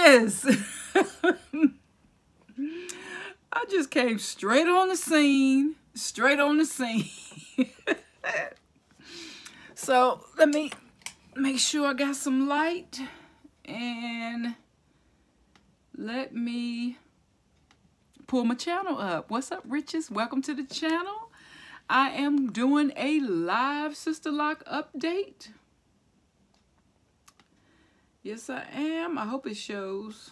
goodness. I just came straight on the scene. Straight on the scene. So let me make sure I got some light. And let me pull my channel up. What's up, Riches? Welcome to the channel. I am doing a live Sister Lock update. Yes, I am. I hope it shows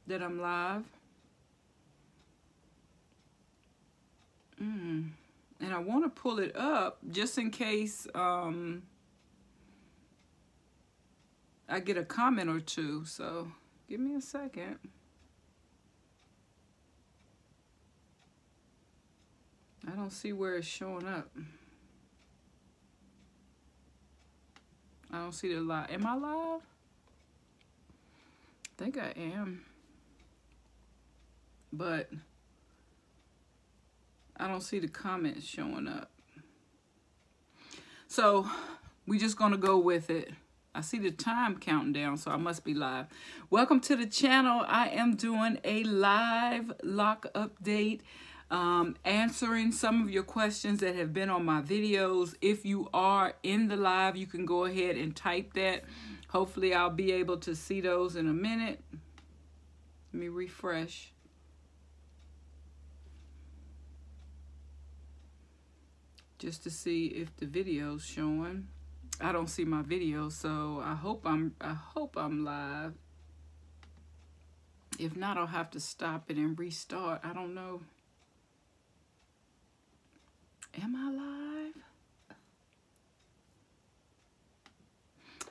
that I'm live. And I want to pull it up just in case I get a comment or two. So give me a second. I don't see where it's showing up. I don't see the live. Am I live? I think I am. But I don't see the comments showing up. So we just gonna go with it. I see the time counting down, so I must be live. Welcome to the channel. I am doing a live lock update, answering some of your questions that have been on my videos. If you are in the live, you can go ahead and type that. Hopefully I'll be able to see those in a minute. Let me refresh. Just to see if the video's showing. I don't see my video, so I hope I'm live. If not, I'll have to stop it and restart. I don't know. Am I live?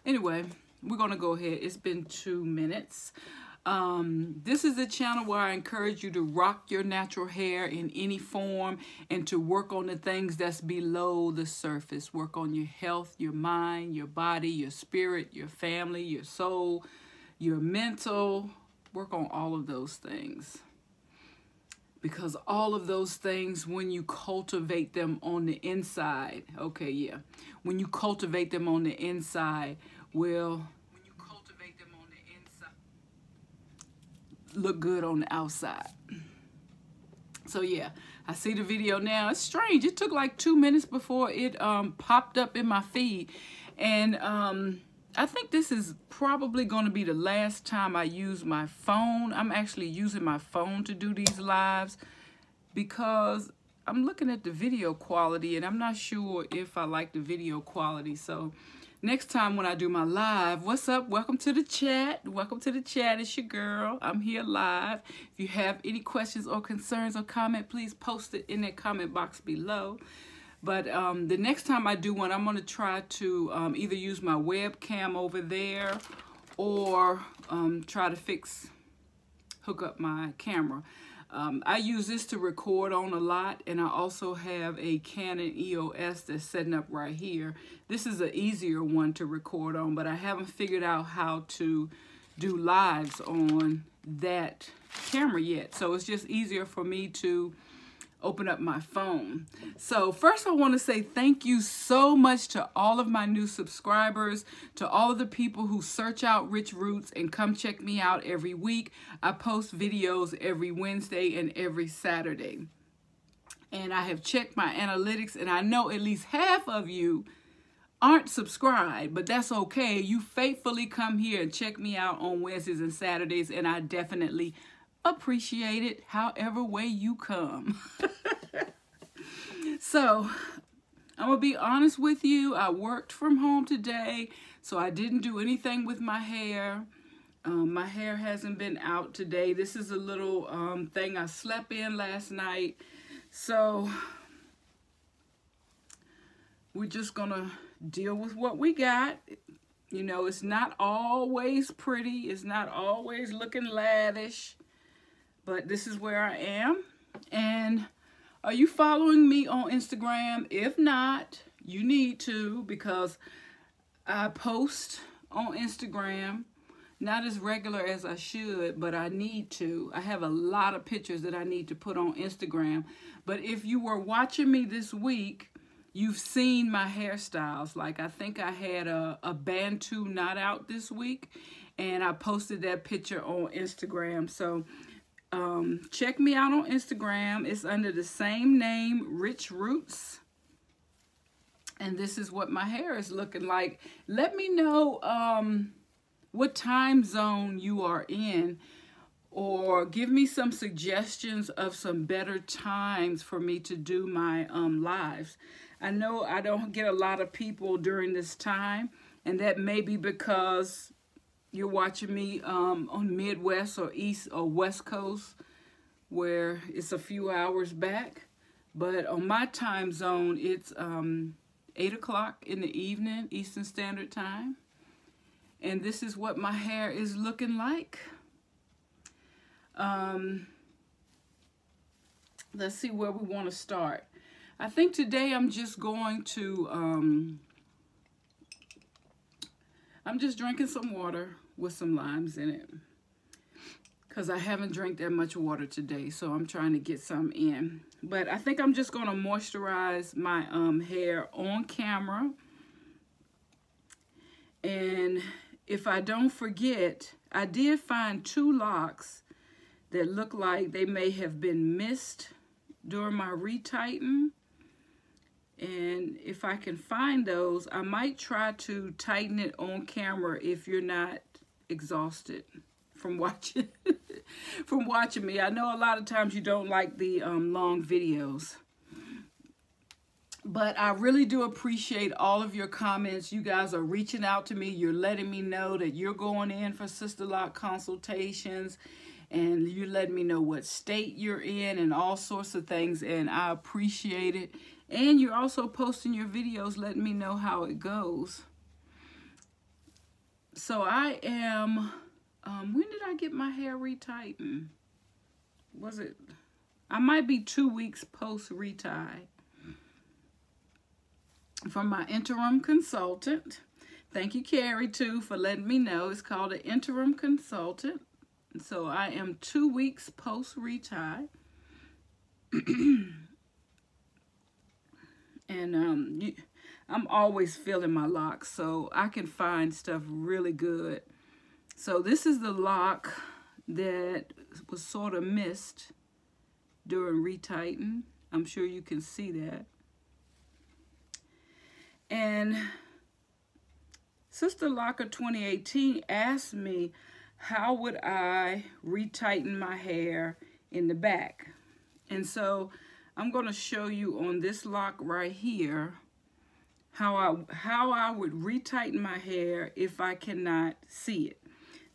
Anyway, we're gonna go ahead. It's been 2 minutes. This is a channel where I encourage you to rock your natural hair in any form and to work on the things that's below the surface. Work on your health, your mind, your body, your spirit, your family, your soul, your mental. Work on all of those things. Because all of those things, when you cultivate them on the inside, okay, yeah. When you cultivate them on the inside, will look good on the outside. So yeah, I see the video now. It's strange. It took like 2 minutes before it popped up in my feed. And I think this is probably going to be the last time I use my phone. I'm actually using my phone to do these lives because I'm looking at the video quality and I'm not sure if I like the video quality. So next time when I do my live, what's up? Welcome to the chat. Welcome to the chat. It's your girl. I'm here live. If you have any questions or concerns or comment, please post it in that comment box below. But the next time I do one, I'm going to try to either use my webcam over there or try to hook up my camera. I use this to record on a lot, and I also have a Canon EOS that's setting up right here. This is an easier one to record on, but I haven't figured out how to do lives on that camera yet. So it's just easier for me to open up my phone. So first I want to say thank you so much to all of my new subscribers, to all of the people who search out RichRootz and come check me out every week. I post videos every Wednesday and every Saturday. And I have checked my analytics and I know at least half of you aren't subscribed, but that's okay. You faithfully come here and check me out on Wednesdays and Saturdays, and I definitely appreciate it however way you come. So I'm gonna be honest with you. I worked from home today, so I didn't do anything with my hair. My hair hasn't been out today. This is a little thing I slept in last night, so we're just gonna deal with what we got. You know, it's not always pretty. It's not always looking lavish. But this is where I am. And are you following me on Instagram? If not, you need to, because I post on Instagram, not as regular as I should, but I need to. I have a lot of pictures that I need to put on Instagram. But if you were watching me this week, you've seen my hairstyles. Like, I think I had a Bantu knot out this week, and I posted that picture on Instagram. So check me out on Instagram. It's under the same name, RichRootz. And this is what my hair is looking like. Let me know what time zone you are in, or give me some suggestions of some better times for me to do my lives. I know I don't get a lot of people during this time, and that may be because you're watching me on Midwest or East or West Coast, where it's a few hours back. But on my time zone, it's 8 o'clock in the evening, Eastern Standard Time. And this is what my hair is looking like. Let's see where we want to start. I think today I'm just going to, I'm just drinking some water with some limes in it, because I haven't drank that much water today, so I'm trying to get some in. But I think I'm just going to moisturize my hair on camera. And if I don't forget, I did find 2 locks that look like they may have been missed during my retighten. And if I can find those, I might try to tighten it on camera if you're not exhausted from watching from watching me. I know a lot of times you don't like the long videos, but I really do appreciate all of your comments. You guys are reaching out to me. You're letting me know that you're going in for sister lock consultations, and you're letting me know what state you're in and all sorts of things, and I appreciate it. And you're also posting your videos letting me know how it goes. So I am, when did I get my hair retightened? Was it, I might be 2 weeks post retie from my interim consultant. Thank you, Carrie, too, for letting me know. It's called an interim consultant. So I am 2 weeks post retie. And I'm always feeling my locks, so I can find stuff really good. So this is the lock that was sort of missed during retighten. I'm sure you can see that. And Sister Locker 2018 asked me how would I retighten my hair in the back. And so I'm going to show you on this lock right here how I would retighten my hair if I cannot see it.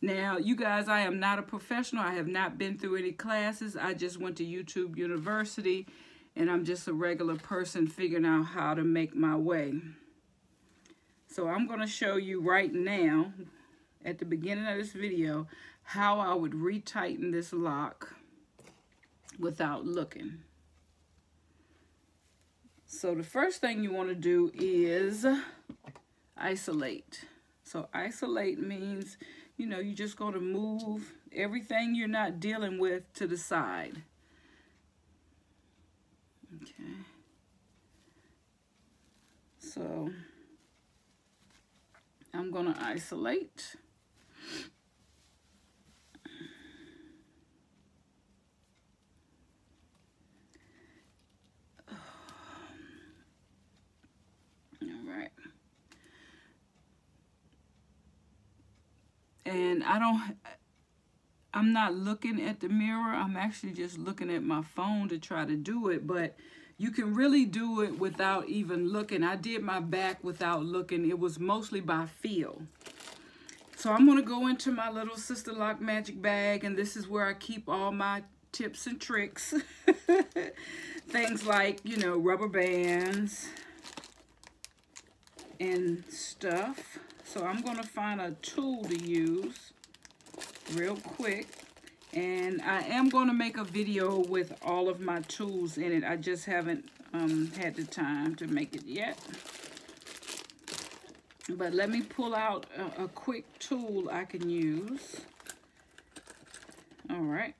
Now, you guys, I am not a professional. I have not been through any classes. I just went to YouTube University, and I'm just a regular person figuring out how to make my way. So I'm going to show you right now, at the beginning of this video, how I would retighten this lock without looking. So the first thing you want to do is isolate. So isolate means, you know, you're just going to move everything you're not dealing with to the side. Okay. So I'm going to isolate. And I'm not looking at the mirror. I'm actually just looking at my phone to try to do it, but you can really do it without even looking. I did my back without looking. It was mostly by feel. So I'm going to go into my little Sister Lock magic bag, and this is where I keep all my tips and tricks. Things like, you know, rubber bands and stuff. So I'm going to find a tool to use real quick. And I am going to make a video with all of my tools in it. I just haven't had the time to make it yet. But let me pull out a quick tool I can use. All right.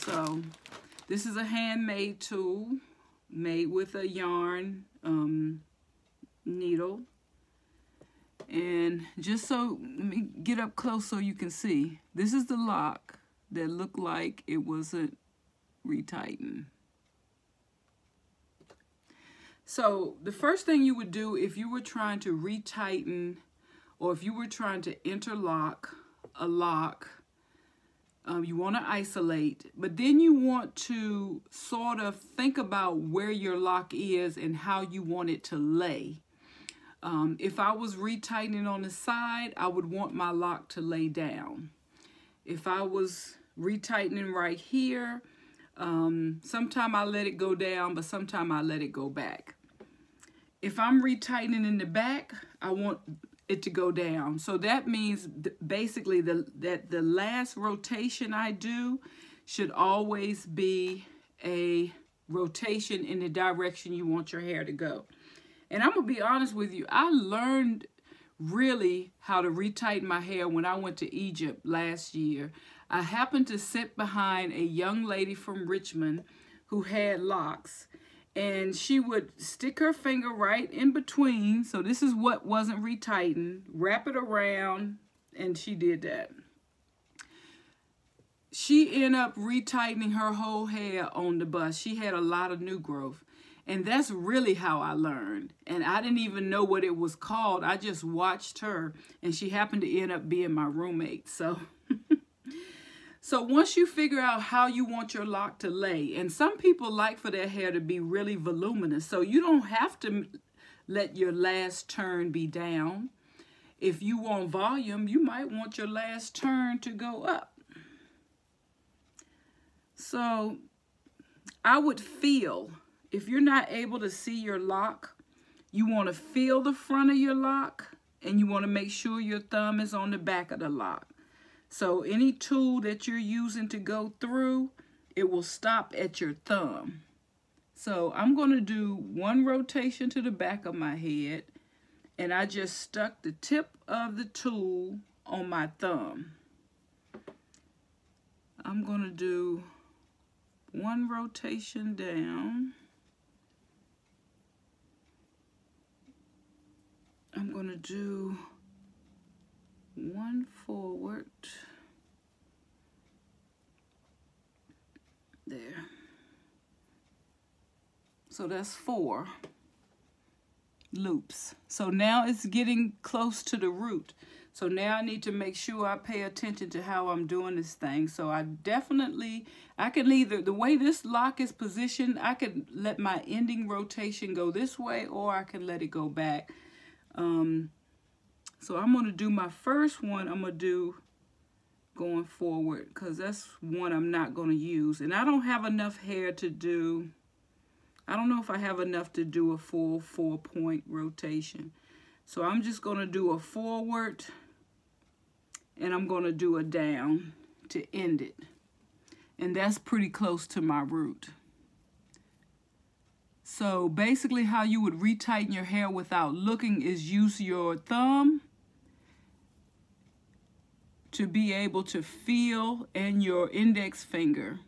So this is a handmade tool made with a yarn needle. And just so, let me get up close so you can see. This is the lock that looked like it wasn't retightened. So the first thing you would do if you were trying to retighten or if you were trying to interlock a lock, you want to isolate, but then you want to sort of think about where your lock is and how you want it to lay. If I was retightening on the side, I would want my lock to lay down. If I was retightening right here, sometimes I let it go down, but sometimes I let it go back. If I'm retightening in the back, I want it to go down. So that means basically that the last rotation I do should always be a rotation in the direction you want your hair to go. And I'm gonna be honest with you, I learned really how to retighten my hair when I went to Egypt last year. I happened to sit behind a young lady from Richmond who had locks, and she would stick her finger right in between. So this is what wasn't retightened, wrap it around, and she did that. She ended up retightening her whole hair on the bus. She had a lot of new growth. And that's really how I learned. And I didn't even know what it was called. I just watched her, and she happened to end up being my roommate. So, so once you figure out how you want your lock to lay, and some people like for their hair to be really voluminous, so you don't have to let your last turn be down. If you want volume, you might want your last turn to go up. So I would feel, if you're not able to see your lock, you want to feel the front of your lock, and you want to make sure your thumb is on the back of the lock. So any tool that you're using to go through, it will stop at your thumb. So I'm going to do one rotation to the back of my head, and I just stuck the tip of the tool on my thumb. I'm going to do one rotation down. I'm going to do one forward. There. So that's 4 loops. So now it's getting close to the root. So now I need to make sure I pay attention to how I'm doing this thing. So I can either, the way this lock is positioned, I could let my ending rotation go this way, or I can let it go back. So I'm going to do my first one, I'm going to do going forward, because that's one I'm not going to use. And I don't have enough hair to do, I don't know if I have enough to do a full 4-point rotation. So I'm just going to do a forward, and I'm going to do a down to end it. And that's pretty close to my root. So basically how you would retighten your hair without looking is use your thumb to be able to feel, and your index finger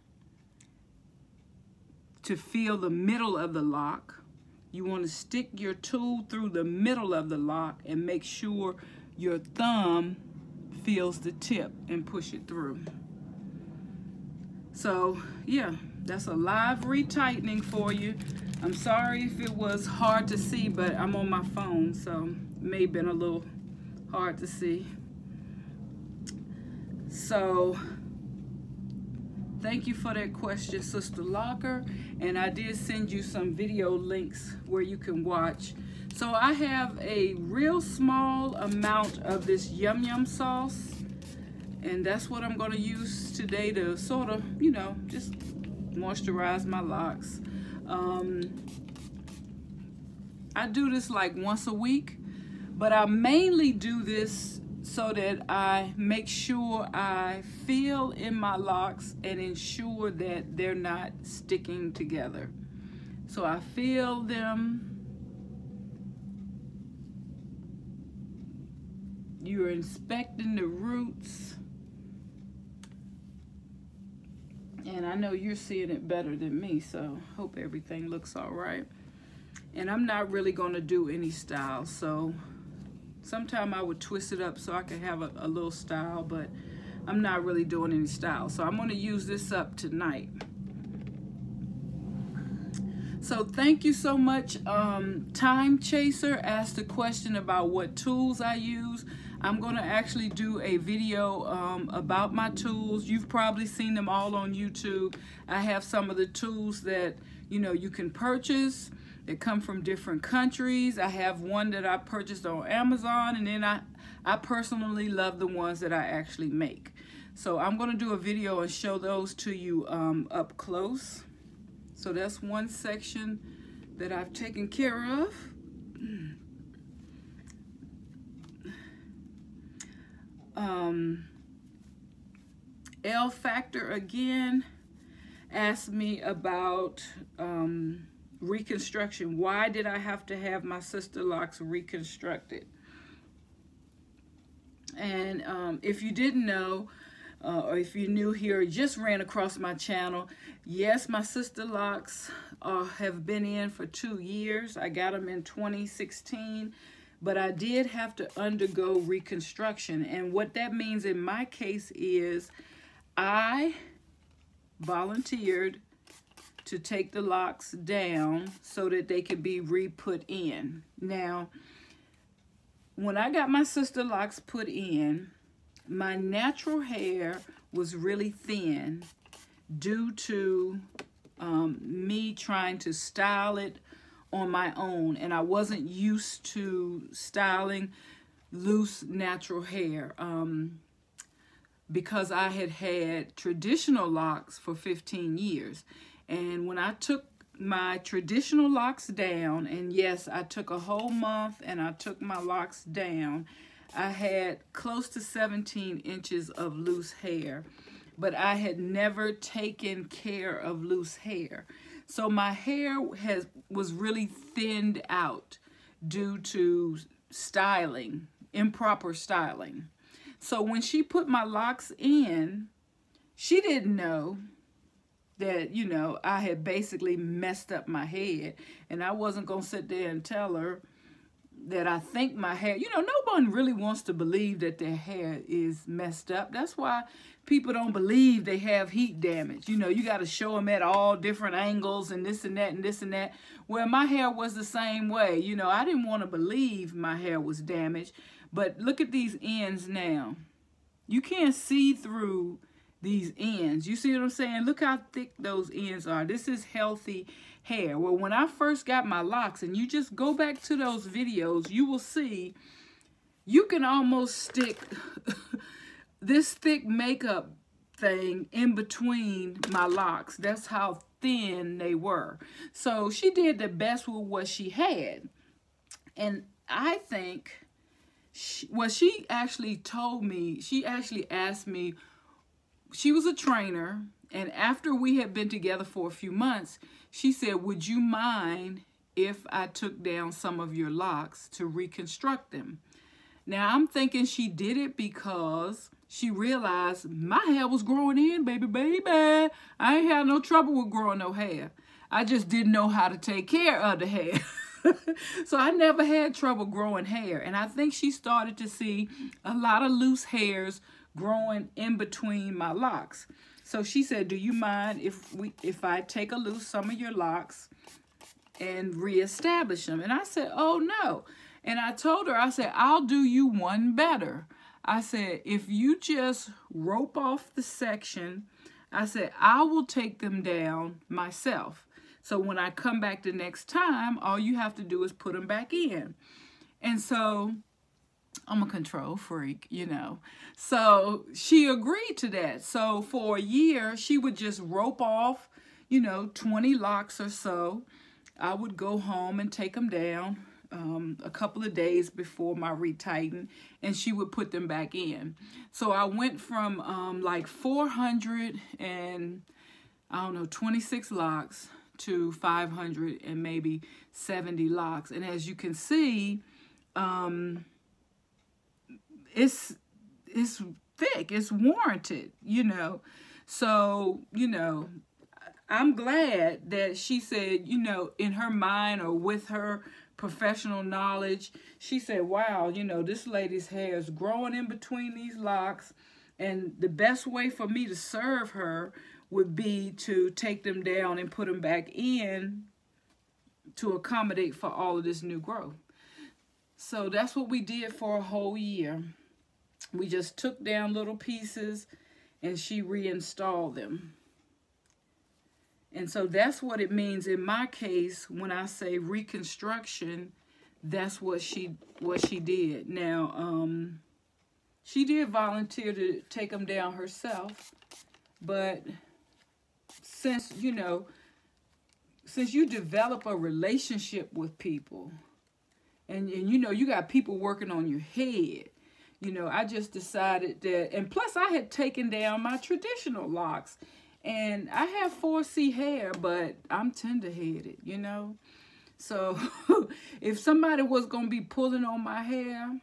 to feel the middle of the lock. You want to stick your tool through the middle of the lock and make sure your thumb feels the tip and push it through. So yeah, that's a live retightening for you. I'm sorry if it was hard to see, but I'm on my phone, so it may have been a little hard to see. So thank you for that question, Sister Locker. And I did send you some video links where you can watch. So I have a real small amount of this yum yum sauce, and that's what I'm going to use today to sort of, you know, just moisturize my locks. I do this like once a week, but I mainly do this so that I make sure I feel in my locks and ensure that they're not sticking together. So I feel them. You're inspecting the roots. And I know you're seeing it better than me, so hope everything looks all right. And I'm not really going to do any style, so sometime I would twist it up so I could have a little style, but I'm not really doing any style. So I'm going to use this up tonight. So thank you so much. Time Chaser asked a question about what tools I use. I'm going to actually do a video about my tools. You've probably seen them all on YouTube. I have some of the tools that, you know, you can purchase. They come from different countries. I have one that I purchased on Amazon, and then I personally love the ones that I actually make. So I'm going to do a video and show those to you up close. So that's one section that I've taken care of. L Factor again asked me about reconstruction. Why did I have to have my sister locks reconstructed? And if you didn't know, or if you're new here, just ran across my channel, yes, my sister locks have been in for 2 years. I got them in 2016, but I did have to undergo reconstruction. And what that means in my case is I volunteered to take the locks down so that they could be re-put in. Now, when I got my sister locks put in, my natural hair was really thin due to me trying to style it on my own, and I wasn't used to styling loose natural hair because I had had traditional locks for 15 years. And when I took my traditional locks down, and yes, I took a whole month and I took my locks down, I had close to 17 inches of loose hair, but I had never taken care of loose hair. So my hair was really thinned out due to styling, improper styling. So when she put my locks in, she didn't know that, you know, I had basically messed up my head, and I wasn't going to sit there and tell her that I think my hair, you know, no one really wants to believe that their hair is messed up. That's why people don't believe they have heat damage. You know, you got to show them at all different angles and this and that and this and that. Well, my hair was the same way. You know, I didn't want to believe my hair was damaged. But look at these ends now. You can't see through these ends. You see what I'm saying? Look how thick those ends are. This is healthy hair. Well, when I first got my locks, and you just go back to those videos, you will see you can almost stick this thick makeup thing in between my locks. That's how thin they were. So she did the best with what she had. And I think, she actually told me, she actually asked me, she was a trainer, and after we had been together for a few months, she said, would you mind if I took down some of your locks to reconstruct them? Now, I'm thinking she did it because she realized my hair was growing in, baby. I ain't had no trouble with growing no hair. I just didn't know how to take care of the hair. So I never had trouble growing hair. And I think she started to see a lot of loose hairs growing in between my locks. So she said, do you mind if I take loose some of your locks and reestablish them? And I said, oh no. And I told her, I said, I'll do you one better. I said, if you just rope off the section, I said, I will take them down myself. So when I come back the next time, all you have to do is put them back in. And so I'm a control freak, you know. So she agreed to that. So for a year, she would just rope off, you know, 20 locks or so. I would go home and take them down a couple of days before my retighten, and she would put them back in. So I went from like 400 and, I don't know, 26 locks to 500 and maybe 70 locks. And as you can see, it's thick, it's warranted, you know. So, you know, I'm glad that she said, you know, in her mind or with her professional knowledge, she said, wow, you know, this lady's hair is growing in between these locks, and the best way for me to serve her would be to take them down and put them back in to accommodate for all of this new growth. So that's what we did for a whole year. We just took down little pieces and she reinstalled them. And so that's what it means in my case when I say reconstruction. That's what she did. Now, she did volunteer to take them down herself, but since, you know, since you develop a relationship with people, and you know, you got people working on your head, you know, I just decided that, and plus I had taken down my traditional locks, and I have 4C hair, but I'm tender-headed, you know. So if somebody was going to be pulling on my hair,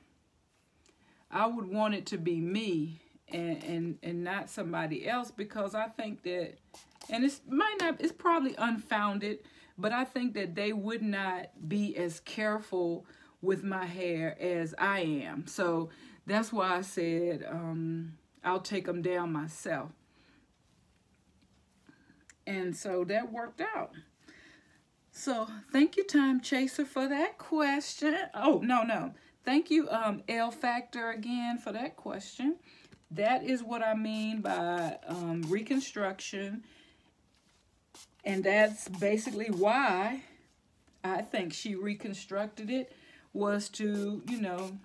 I would want it to be me and not somebody else, because I think that, and it's probably unfounded, but I think that they would not be as careful with my hair as I am. So that's why I said I'll take them down myself. And so that worked out. So thank you, Time Chaser, for that question. Oh, no. Thank you, L Factor, again, for that question. That is what I mean by reconstruction. And that's basically why I think she reconstructed it, was to, you know.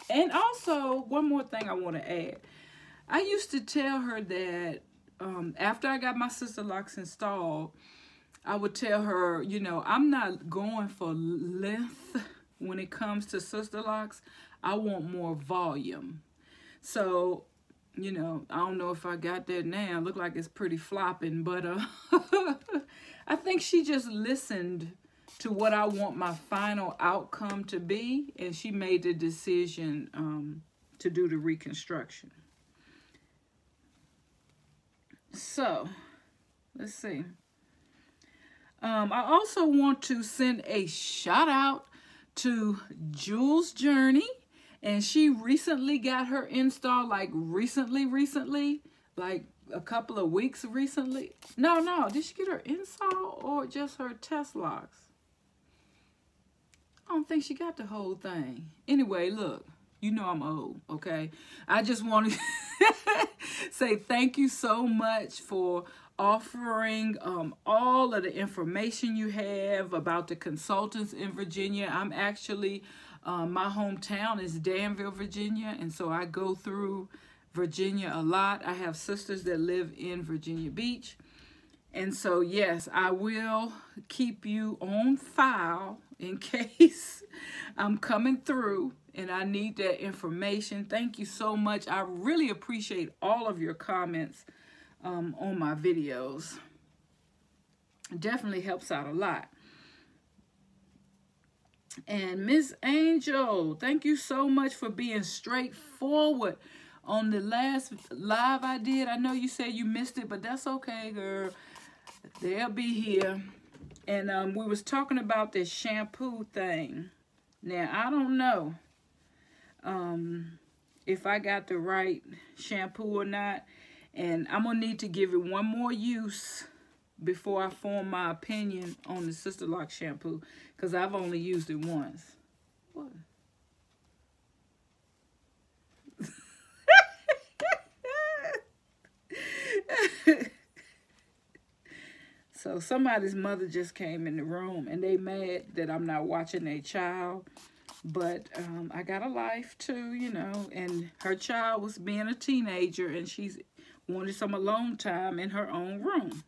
And also, one more thing I want to add. I used to tell her that after I got my sisterlocks installed, I would tell her, you know, I'm not going for length when it comes to sisterlocks. I want more volume. So, you know, I don't know if I got that now. Look like it's pretty flopping, but I think she just listened to what I want my final outcome to be, and she made the decision to do the reconstruction. So, let's see. I also want to send a shout out to Jules Journey, and she recently got her install, like recently, like a couple of weeks recently. No, did she get her install or just her test locks? I don't think she got the whole thing. Anyway, look, you know I'm old, okay? I just want to say thank you so much for offering all of the information you have about the consultants in Virginia. I'm actually, my hometown is Danville, Virginia, and so I go through Virginia a lot. I have sisters that live in Virginia Beach. And so, yes, I will keep you on file in case I'm coming through and I need that information. Thank you so much. I really appreciate all of your comments on my videos. It definitely helps out a lot. And Miss Angel, thank you so much for being straightforward on the last live I did. I know you said you missed it, but that's okay, girl. They'll be here. And we was talking about this shampoo thing. Now, I don't know if I got the right shampoo or not. And I'm going to need to give it one more use before I form my opinion on the Sisterlock shampoo, because I've only used it once. What? So somebody's mother just came in the room and they mad that I'm not watching their child. But I got a life too, you know, and her child was being a teenager and she's wanted some alone time in her own room.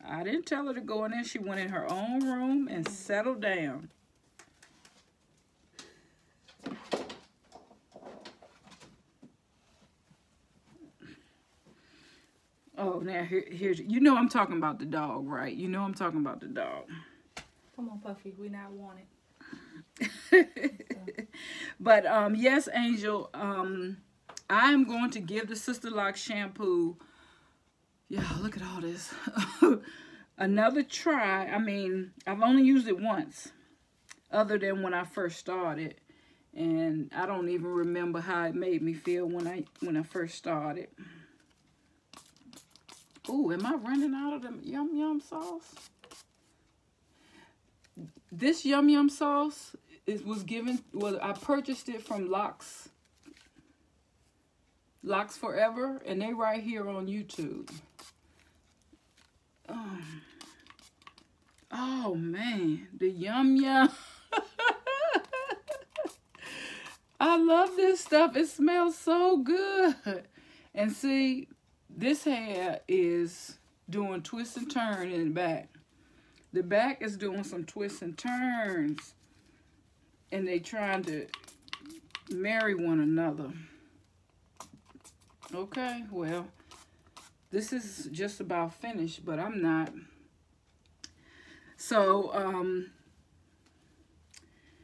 I didn't tell her to go in there. She went in her own room and settled down. Oh, now here's, you know I'm talking about the dog, right? You know I'm talking about the dog. Come on, Puffy, we not wanted. But yes, Angel, I am going to give the Sisterlock shampoo, Yeah, look at all this. Another try. I mean, I've only used it once, other than when I first started. And I don't even remember how it made me feel when I first started. Ooh, am I running out of the Yum Yum sauce? This Yum Yum sauce was given, well, I purchased it from Locks Forever, and they right here on YouTube. Oh man, the Yum Yum. I love this stuff. It smells so good. And see, this hair is doing twists and turns in the back. The back is doing some twists and turns. And they trying to marry one another. Okay, well, this is just about finished, but I'm not. So,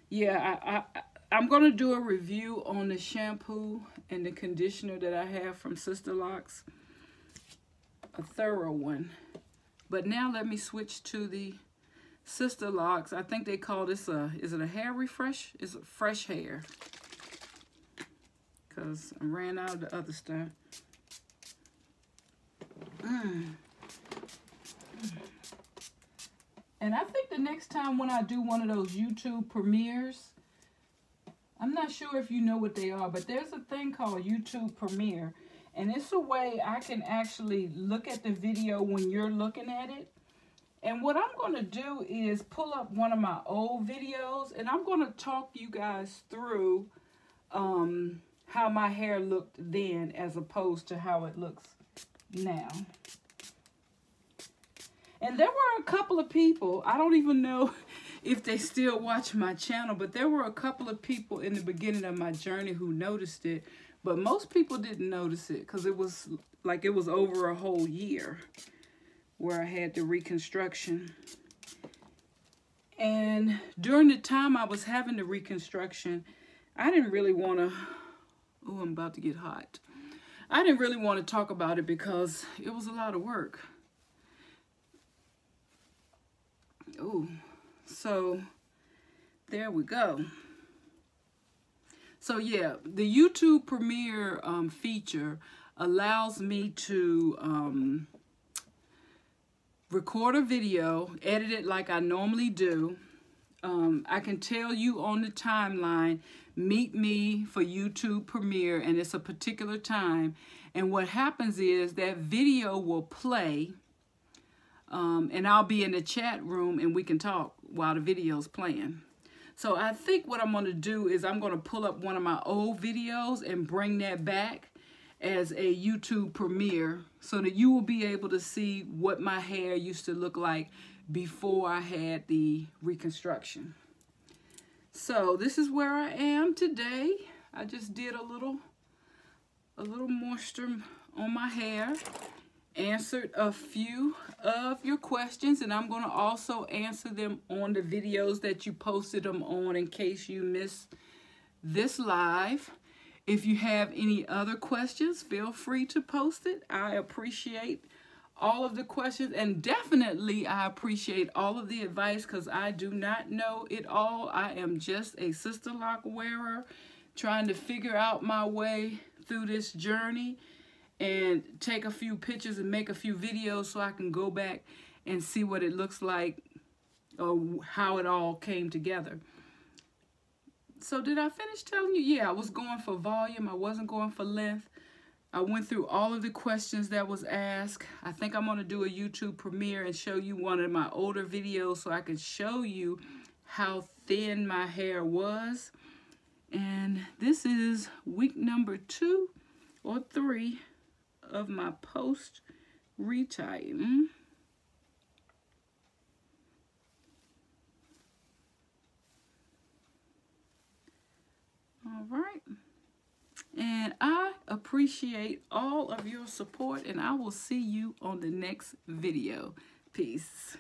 yeah, I'm going to do a review on the shampoo and the conditioner that I have from Sisterlocks. A thorough one. But now let me switch to the Sisterlocks. I think they call this is it a hair refresh? It's a fresh hair. Because I ran out of the other stuff. And I think the next time when I do one of those YouTube premieres, I'm not sure if you know what they are, but there's a thing called YouTube Premiere. And it's a way I can actually look at the video when you're looking at it. And what I'm going to do is pull up one of my old videos, and I'm going to talk you guys through how my hair looked then as opposed to how it looks now. And there were a couple of people, I don't even know if they still watch my channel, but there were a couple of people in the beginning of my journey who noticed it, but most people didn't notice it because it was like it was over a whole year where I had the reconstruction. And during the time I was having the reconstruction, I didn't really want to, oh, I'm about to get hot. I didn't really want to talk about it because it was a lot of work. Oh, so there we go. So yeah, the YouTube Premiere feature allows me to record a video, edit it like I normally do. I can tell you on the timeline, meet me for YouTube Premiere, and it's a particular time. And what happens is that video will play, and I'll be in the chat room and we can talk while the video's playing. So I think what I'm going to do is I'm going to pull up one of my old videos and bring that back as a YouTube premiere so that you will be able to see what my hair used to look like before I had the reconstruction. So this is where I am today. I just did a little moisture on my hair, answered a few of your questions, and I'm going to also answer them on the videos that you posted them on in case you missed this live. If you have any other questions, feel free to post it. I appreciate all of the questions, and definitely I appreciate all of the advice because I do not know it all. I am just a Sisterlock wearer trying to figure out my way through this journey and take a few pictures and make a few videos so I can go back and see what it looks like or how it all came together. So did I finish telling you? Yeah, I was going for volume. I wasn't going for length. I went through all of the questions that was asked. I think I'm going to do a YouTube premiere and show you one of my older videos so I can show you how thin my hair was. And this is week number 2 or 3 of my post retighten. All right. And I appreciate all of your support, and I will see you on the next video. Peace.